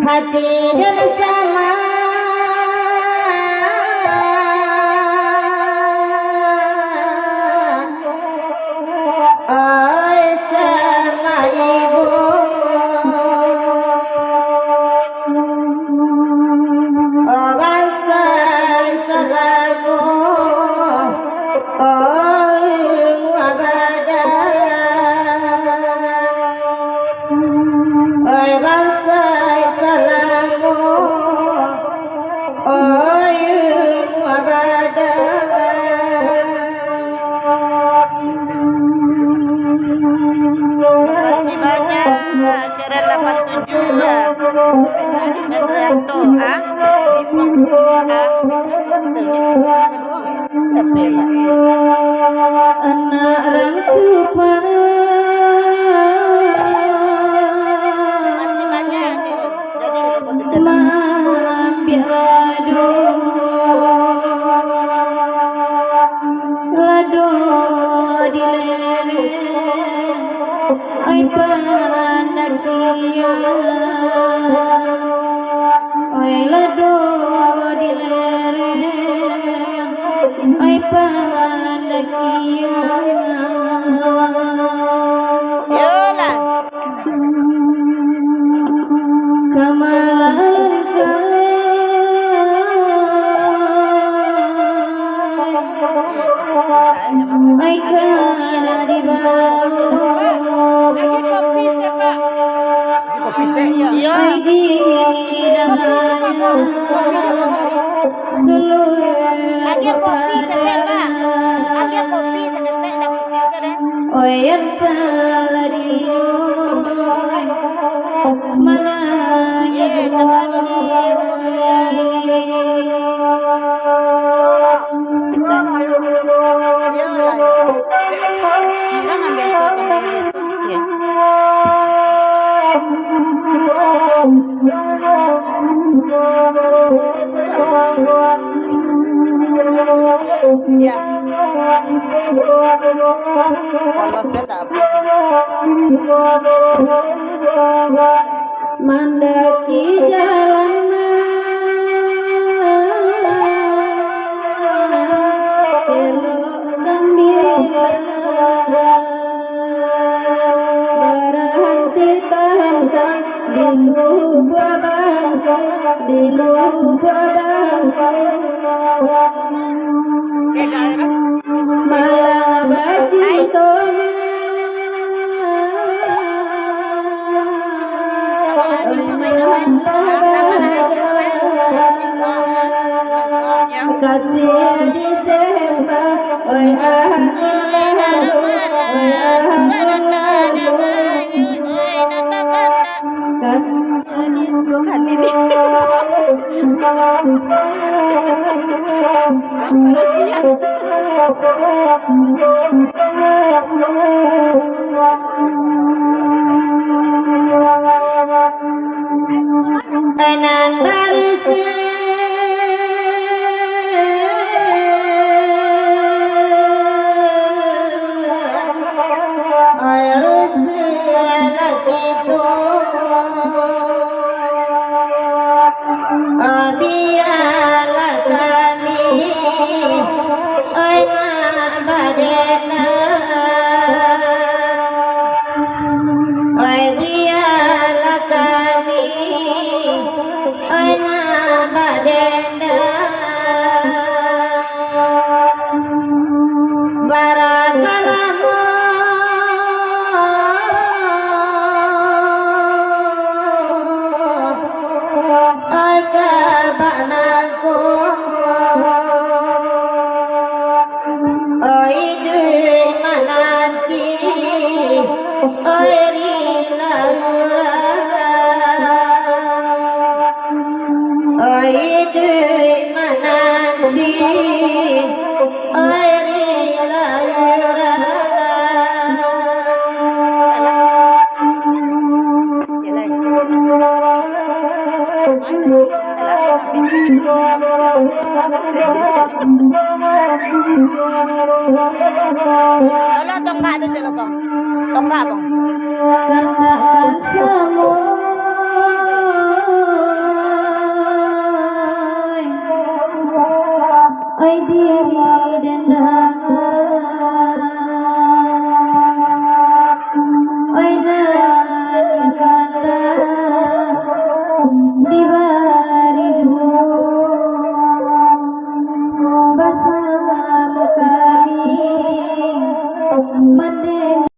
hati dan sama sama ibu bangsa selamu muabadah bangsa selamu muabadah. Terima kasih banyak acara 87 ya. Anak rangsupa Masih banyak jadi mampir lado di lereng ai panakia ai lado di lereng ai panakia yola ai lagi kopi sebentar Pak, lagi kopi sebentar dapat bisa deh. Ya. Kalau sedap. Mandaki jalanan elok sambilan berhenti bangsa di lubang bangsa di lubang malah bercinta kasih disembah Anan barisi Lolo tongka tu celo bang. Tongka bang. Katakan semua Oi diri dan